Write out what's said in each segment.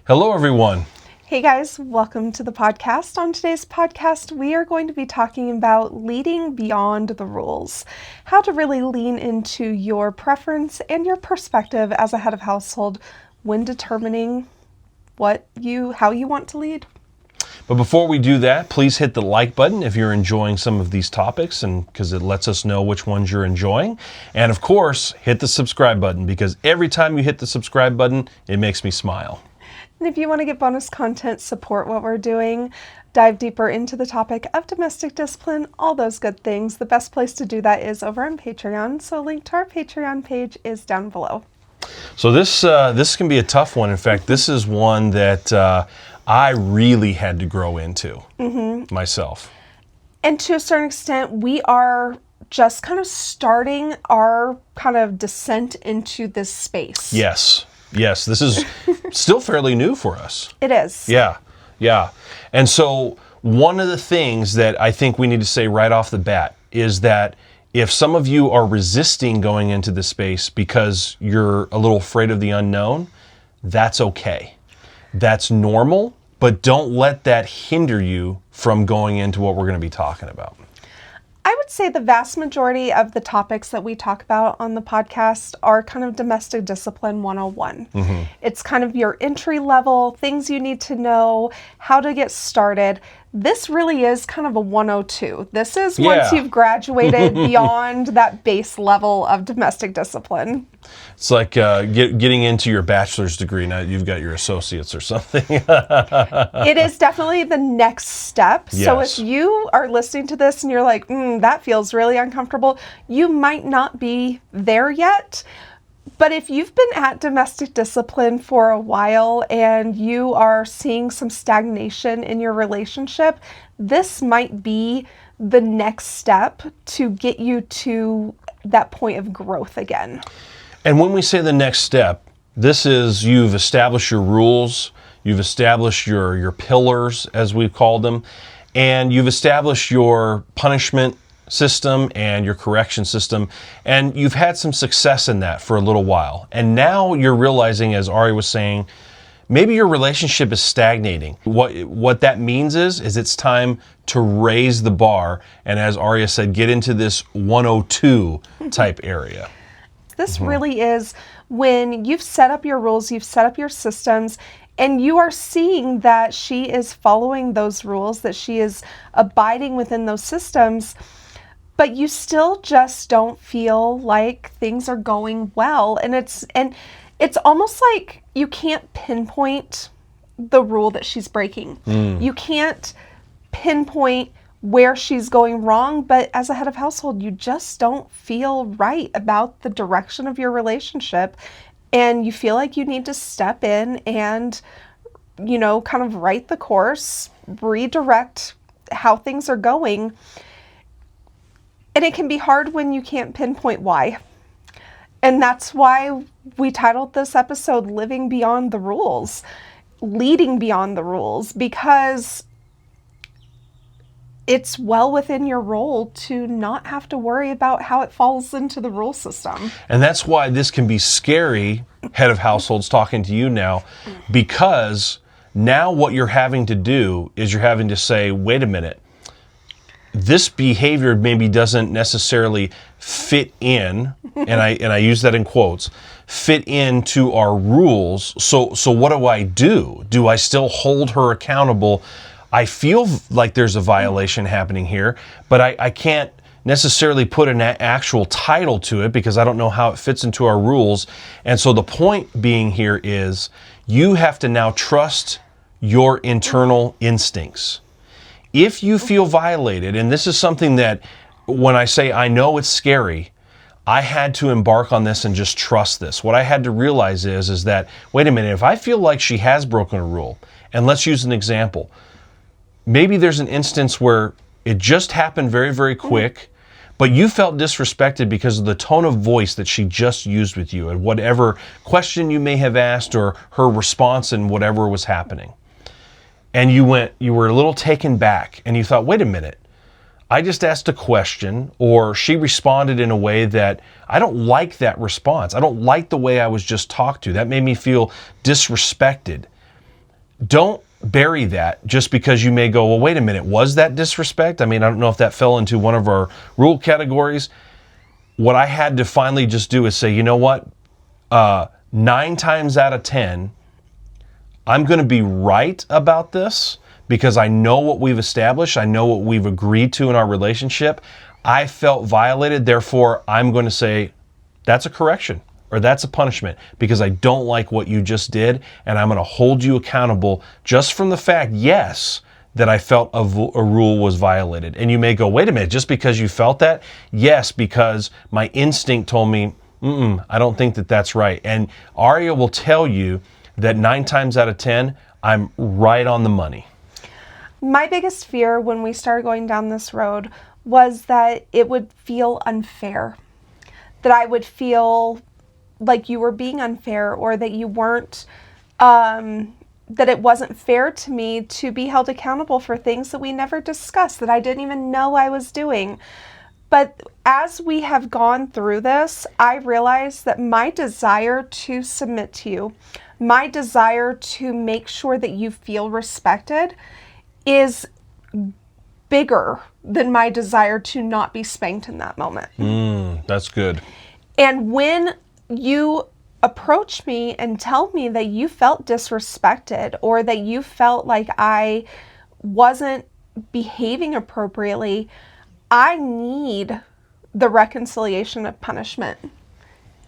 Hello, everyone. Hey guys, welcome to the podcast. On today's podcast, we are going to be talking about leading beyond the rules, how to really lean into your preference and your perspective as a head of household when determining how you want to lead. But before we do that, please hit the like button if you're enjoying some of these topics, and because it lets us know which ones you're enjoying. And of course, hit the subscribe button, because every time you hit the subscribe button, it makes me smile. And if you want to get bonus content, support what we're doing, dive deeper into the topic of domestic discipline, all those good things, the best place to do that is over on Patreon. So a link to our Patreon page is down below. So this can be a tough one. In fact, this is one that I really had to grow into myself. And to a certain extent, we are just kind of starting our kind of descent into this space. Yes, this is still fairly new for us. It is. Yeah. And so one of the things that I think we need to say right off the bat is that if some of you are resisting going into this space because you're a little afraid of the unknown, that's okay. That's normal, but don't let that hinder you from going into what we're going to be talking about. I would say the vast majority of the topics that we talk about on the podcast are kind of domestic discipline 101. It's kind of your entry level, things you need to know, how to get started. This really is kind of a 102. This is once you've graduated beyond that base level of domestic discipline. It's like getting into your bachelor's degree. Now you've got your associates or something. It is definitely the next step. Yes. So if you are listening to this and you're like, that feels really uncomfortable, you might not be there yet. But if you've been at domestic discipline for a while and you are seeing some stagnation in your relationship, this might be the next step to get you to that point of growth again. And when we say the next step, this is you've established your rules, you've established your pillars, as we've called them, and you've established your punishment system and your correction system, and you've had some success in that for a little while. And now you're realizing, as Ari was saying, maybe your relationship is stagnating. What that means is it's time to raise the bar, and as Aria said, get into this 102 type area. This really is when you've set up your rules, you've set up your systems, and you are seeing that she is following those rules, that she is abiding within those systems, but you still just don't feel like things are going well. And it's almost like you can't pinpoint the rule that she's breaking. You can't pinpoint where she's going wrong, but as a head of household, you just don't feel right about the direction of your relationship. And you feel like you need to step in and, kind of right the course, redirect how things are going. And it can be hard when you can't pinpoint why. And that's why we titled this episode Living Beyond the Rules, Leading Beyond the Rules, because it's well within your role to not have to worry about how it falls into the rule system. And that's why this can be scary, head of households talking to you now, because now what you're having to do is you're having to say, wait a minute, this behavior maybe doesn't necessarily fit in, and I use that in quotes, fit into our rules. So what do? Do I still hold her accountable? I feel like there's a violation happening here, but I can't necessarily put an actual title to it because I don't know how it fits into our rules. And so the point being here is you have to now trust your internal instincts. If you feel violated, and this is something that when I say I know it's scary, I had to embark on this and just trust this. What I had to realize is that, wait a minute, if I feel like she has broken a rule, and let's use an example. Maybe there's an instance where it just happened very, very quick, but you felt disrespected because of the tone of voice that she just used with you and whatever question you may have asked or her response and whatever was happening. And you were a little taken back and you thought, wait a minute, I just asked a question, or she responded in a way that I don't like that response. I don't like the way I was just talked to. That made me feel disrespected. don't bury that just because you may go, well, wait a minute, was that disrespect? I mean, I don't know if that fell into one of our rule categories. What I had to finally just do is say, you know what? 9 times out of 10, I'm going to be right about this because I know what we've established. I know what we've agreed to in our relationship. I felt violated. Therefore, I'm going to say that's a correction or that's a punishment because I don't like what you just did. And I'm going to hold you accountable just from the fact, yes, that I felt a rule was violated. And you may go, wait a minute, just because you felt that? Yes, because my instinct told me, I don't think that that's right. And Aria will tell you that 9 times out of 10, I'm right on the money. My biggest fear when we started going down this road was that it would feel unfair, that I would feel like you were being unfair or that you weren't, that it wasn't fair to me to be held accountable for things that we never discussed, that I didn't even know I was doing. But as we have gone through this, I realized that my desire to submit to you, my desire to make sure that you feel respected is bigger than my desire to not be spanked in that moment. That's good. And when you approach me and tell me that you felt disrespected or that you felt like I wasn't behaving appropriately, I need the reconciliation of punishment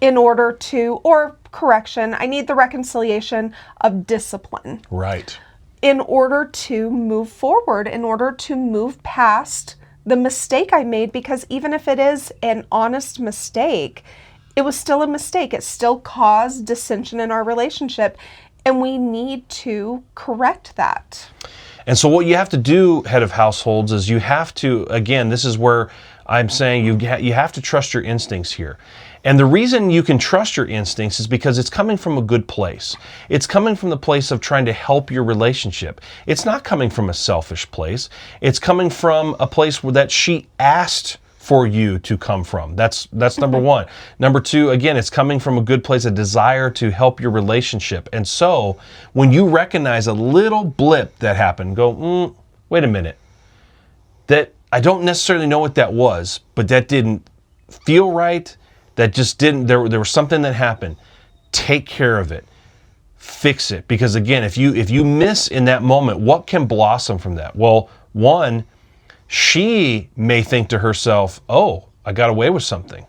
in order to, or correction, I need the reconciliation of discipline. Right. In order to move forward, in order to move past the mistake I made, because even if it is an honest mistake, it was still a mistake. It still caused dissension in our relationship, and we need to correct that. And so what you have to do, head of households, is you have to, again, this is where I'm saying you have to trust your instincts here. And the reason you can trust your instincts is because it's coming from a good place. It's coming from the place of trying to help your relationship. It's not coming from a selfish place. It's coming from a place where that she asked for you to come from. That's number one. Number two, again, it's coming from a good place, a desire to help your relationship. And so when you recognize a little blip that happened, go, wait a minute. That I don't necessarily know what that was, but that didn't feel right. That just didn't, there was something that happened. Take care of it. Fix it. Because again, if you miss in that moment, what can blossom from that? Well, one, she may think to herself, oh, I got away with something.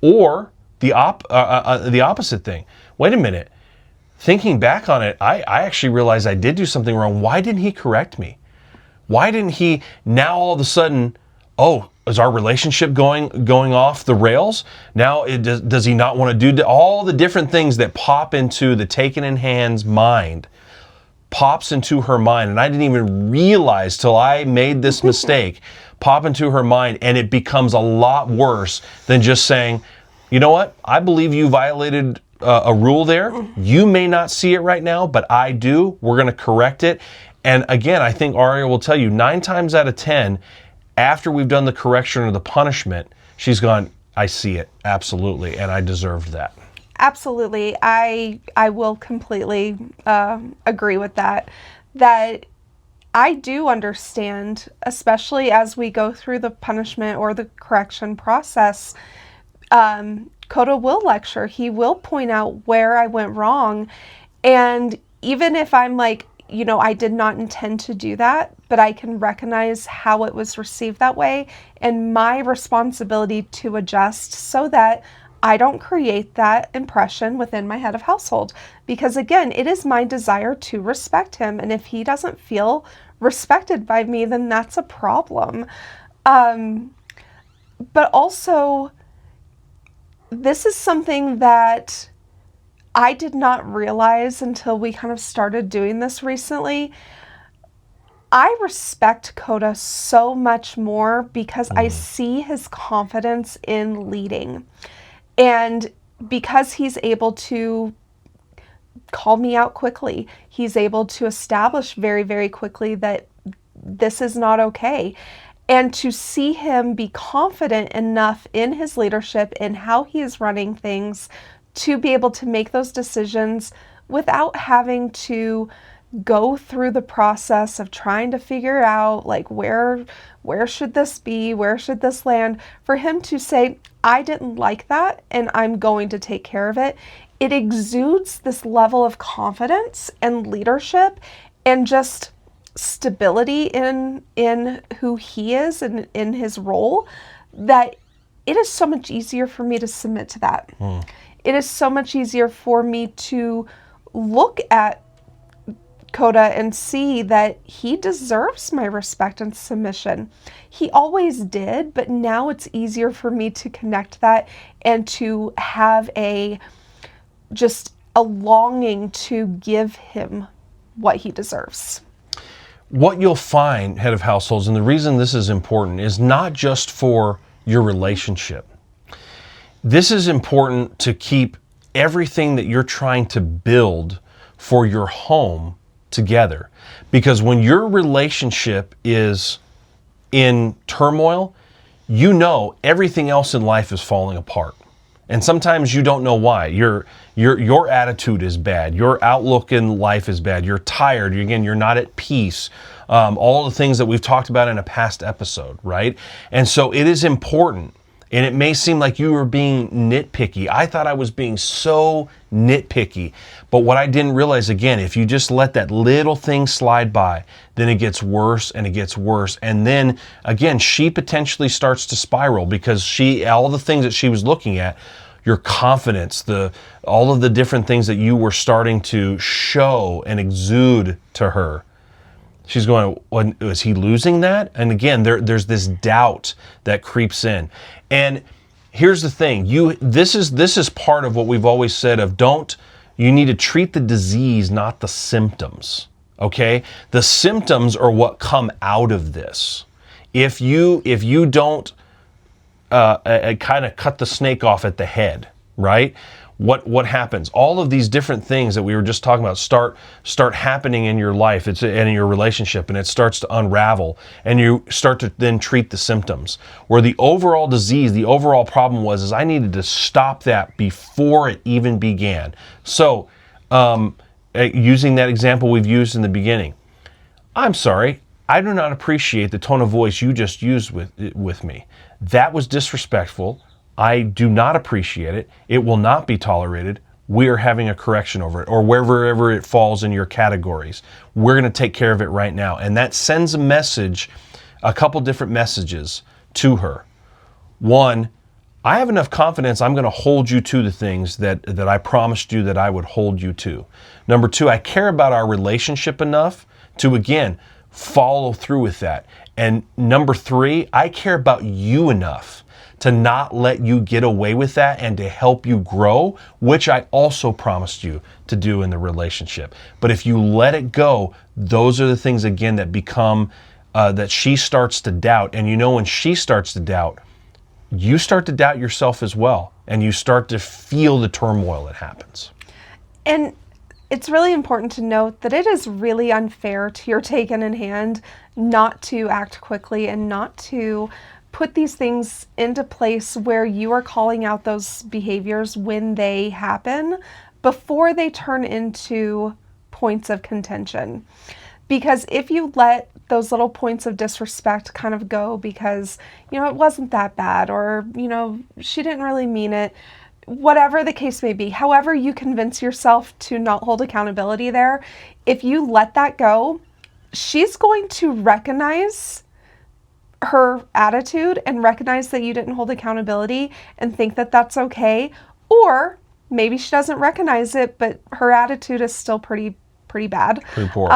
Or the opposite thing. Wait a minute. Thinking back on it, I actually realized I did do something wrong. Why didn't he correct me? Why didn't he now all of a sudden, oh, is our relationship going off the rails? Now, does he not want to do all the different things that pop into the taken in hand's mind? Pops into her mind, and I didn't even realize till I made this mistake, pop into her mind, and it becomes a lot worse than just saying, you know what, I believe you violated a rule there. You may not see it right now, but I do. We're going to correct it. And again, I think Aria will tell you 9 times out of 10, after we've done the correction or the punishment, she's gone, I see it, absolutely, and I deserved that. Absolutely. I will completely agree with that. That I do understand, especially as we go through the punishment or the correction process, Coda will lecture. He will point out where I went wrong. And even if I'm like, I did not intend to do that, but I can recognize how it was received that way and my responsibility to adjust so that I don't create that impression within my head of household. Because again, it is my desire to respect him. And if he doesn't feel respected by me, then that's a problem. But also, this is something that I did not realize until we kind of started doing this recently. I respect Coda so much more because I see his confidence in leading. And because he's able to call me out quickly, he's able to establish very, very quickly that this is not okay. And to see him be confident enough in his leadership and how he is running things to be able to make those decisions without having to go through the process of trying to figure out like where should this be, where should this land, for him to say, I didn't like that and I'm going to take care of it. It exudes this level of confidence and leadership and just stability in who he is and in his role, that it is so much easier for me to submit to that. It is so much easier for me to look at Coda and see that he deserves my respect and submission. He always did, but now it's easier for me to connect that and to have just a longing to give him what he deserves. What you'll find, head of households, and the reason this is important is not just for your relationship. This is important to keep everything that you're trying to build for your home together. Because when your relationship is in turmoil, you know everything else in life is falling apart. And sometimes you don't know why. Your attitude is bad. Your outlook in life is bad. You're tired. You're not at peace. All the things that we've talked about in a past episode, right? And so it is important. And it may seem like you were being nitpicky. I thought I was being so nitpicky. But what I didn't realize, again, if you just let that little thing slide by, then it gets worse and it gets worse. And then, again, she potentially starts to spiral because all the things that she was looking at, your confidence, all of the different things that you were starting to show and exude to her, she's going, is he losing that? And again, there's this doubt that creeps in. And here's the thing, this is part of what we've always said of you need to treat the disease, not the symptoms. Okay? The symptoms are what come out of this. If you don't kind of cut the snake off at the head, right? What happens? All of these different things that we were just talking about start happening in your life, and in your relationship, and it starts to unravel, and you start to then treat the symptoms. Where the overall disease, the overall problem is I needed to stop that before it even began. So, using that example we've used in the beginning, I'm sorry, I do not appreciate the tone of voice you just used with me. That was disrespectful. I do not appreciate it. It will not be tolerated. We are having a correction over it, or wherever it falls in your categories. We're going to take care of it right now. And that sends a message, a couple different messages to her. One, I have enough confidence I'm going to hold you to the things that I promised you that I would hold you to. Number two, I care about our relationship enough to, again, follow through with that. And number three, I care about you enough to not let you get away with that and to help you grow, which I also promised you to do in the relationship. But if you let it go, those are the things, again, that become, that she starts to doubt. And when she starts to doubt, you start to doubt yourself as well. And you start to feel the turmoil that happens. And it's really important to note that it is really unfair to your taken in hand not to act quickly and not to put these things into place where you are calling out those behaviors when they happen before they turn into points of contention. Because if you let those little points of disrespect kind of go because, it wasn't that bad, or, she didn't really mean it, whatever the case may be, however you convince yourself to not hold accountability there, if you let that go, she's going to recognize her attitude and recognize that you didn't hold accountability and think that that's okay. Or maybe she doesn't recognize it, but her attitude is still pretty bad. Pretty poor.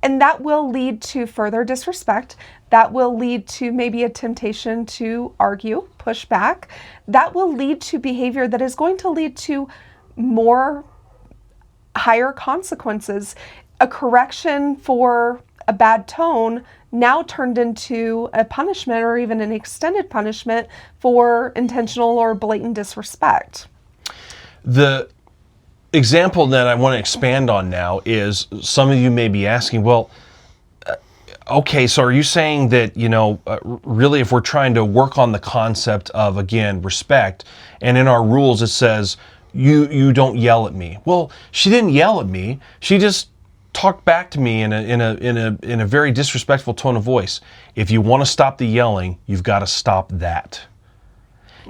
And that will lead to further disrespect. That will lead to maybe a temptation to argue, push back. That will lead to behavior that is going to lead to more higher consequences. A correction for a bad tone now turned into a punishment or even an extended punishment for intentional or blatant disrespect. The example that I want to expand on now is, some of you may be asking, well, okay, so are you saying that, really if we're trying to work on the concept of, again, respect, and in our rules it says, you don't yell at me. Well, she didn't yell at me. She just talked back to me in a very disrespectful tone of voice. If you want to stop the yelling, you've got to stop that.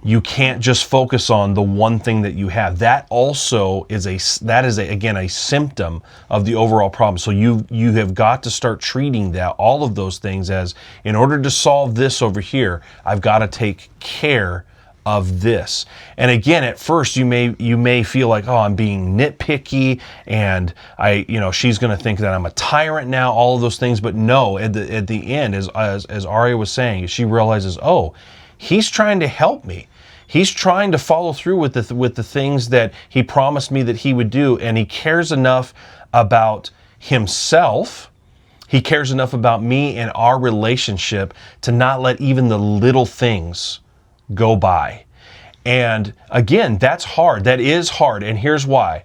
You can't just focus on the one thing that you have. That also is again a symptom of the overall problem. So you have got to start treating all of those things as, in order to solve this over here, I've got to take care of this. And again, at first you may feel like, oh, I'm being nitpicky, and she's going to think that I'm a tyrant now, all of those things. But no, at the end, as Aria was saying, she realizes, oh, he's trying to help me. He's trying to follow through with the things that he promised me that he would do, and he cares enough about himself. He cares enough about me and our relationship to not let even the little things go by. And again, that's hard. That is hard. And here's why.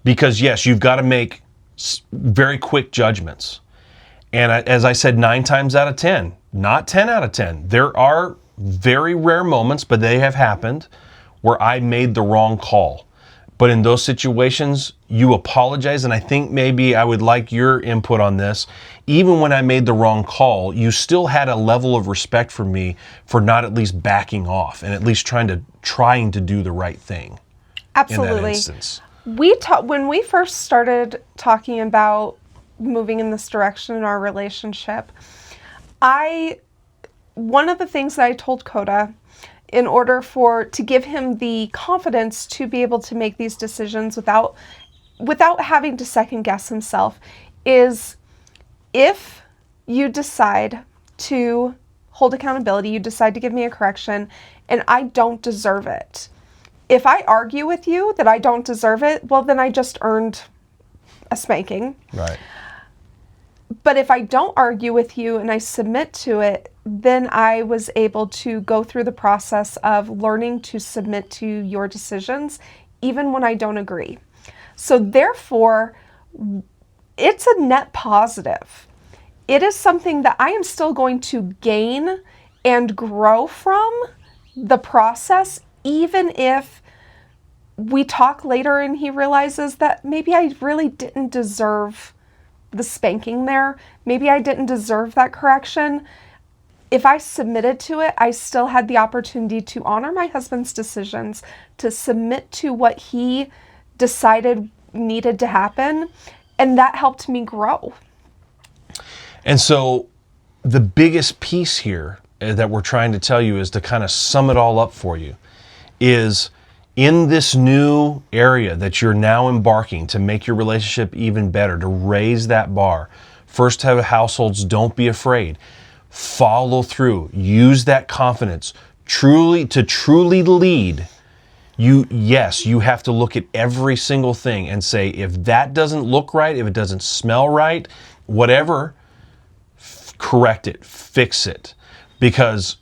Because yes, you've got to make very quick judgments. And as I said, 9 times out of 10, not 10 out of 10, there are very rare moments, but they have happened, where I made the wrong call. But in those situations, you apologize. And I think maybe I would like your input on this. Even when I made the wrong call, you still had a level of respect for me for not at least backing off and at least trying to do the right thing. Absolutely. In that instance. When we first started talking about moving in this direction in our relationship, one of the things that I told Coda, in order to give him the confidence to be able to make these decisions without having to second guess himself, is if you decide to hold accountability, you decide to give me a correction, and I don't deserve it. If I argue with you that I don't deserve it, well, then I just earned a spanking. Right. But if I don't argue with you and I submit to it, then I was able to go through the process of learning to submit to your decisions, even when I don't agree. So therefore, it's a net positive. It is something that I am still going to gain and grow from the process, even if we talk later and he realizes that maybe I really didn't deserve the spanking there. Maybe I didn't deserve that correction. If I submitted to it, I still had the opportunity to honor my husband's decisions, to submit to what he decided needed to happen, and that helped me grow. And so the biggest piece here that we're trying to tell you, is to kind of sum it all up for you, is in this new area that you're now embarking to make your relationship even better, to raise that bar. First head of households, don't be afraid. Follow through. Use that confidence. To truly lead, you have to look at every single thing and say, if that doesn't look right, if it doesn't smell right, whatever, correct it, fix it. Because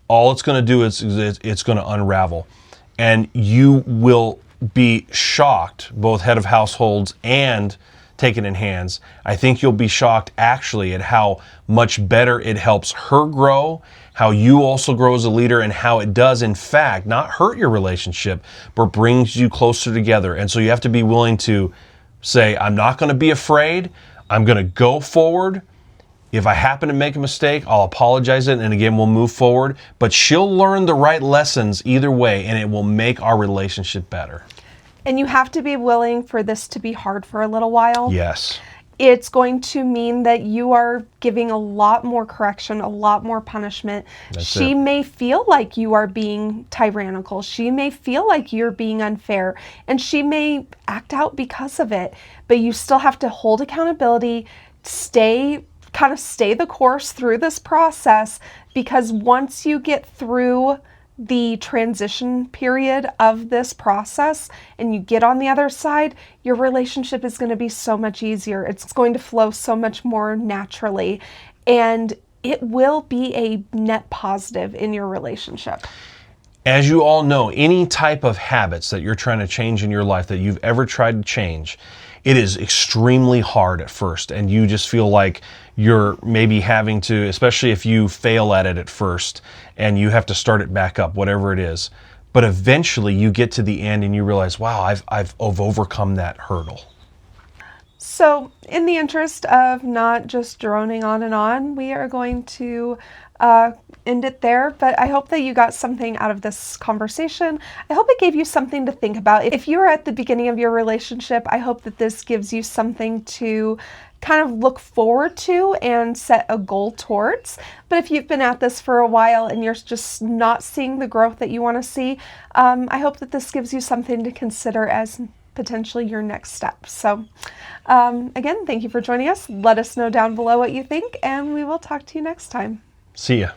all it's going to do is it's going to unravel. And you will be shocked, both head of households and taken in hands. I think you'll be shocked actually at how much better it helps her grow, how you also grow as a leader, and how it does, in fact, not hurt your relationship, but brings you closer together. And so you have to be willing to say, I'm not going to be afraid. I'm going to go forward. If I happen to make a mistake, I'll apologize it, and again, we'll move forward. But she'll learn the right lessons either way, and it will make our relationship better. And you have to be willing for this to be hard for a little while. Yes. It's going to mean that you are giving a lot more correction, a lot more punishment. She may feel like you are being tyrannical. She may feel like you're being unfair, and she may act out because of it. But you still have to hold accountability, stay the course through this process, because once you get through the transition period of this process and you get on the other side, your relationship is going to be so much easier. It's going to flow so much more naturally, and it will be a net positive in your relationship. As you all know, any type of habits that you're trying to change in your life that you've ever tried to change, it is extremely hard at first, and you just feel like you're maybe having to, especially if you fail at it at first and you have to start it back up, whatever it is. But eventually you get to the end and you realize, wow, I've overcome that hurdle. So, in the interest of not just droning on and on, we are going to end it there. But I hope that you got something out of this conversation. I hope it gave you something to think about. If you're at the beginning of your relationship, I hope that this gives you something to kind of look forward to and set a goal towards. But if you've been at this for a while and you're just not seeing the growth that you want to see, I hope that this gives you something to consider as potentially your next step. So again, thank you for joining us. Let us know down below what you think, and we will talk to you next time. See ya.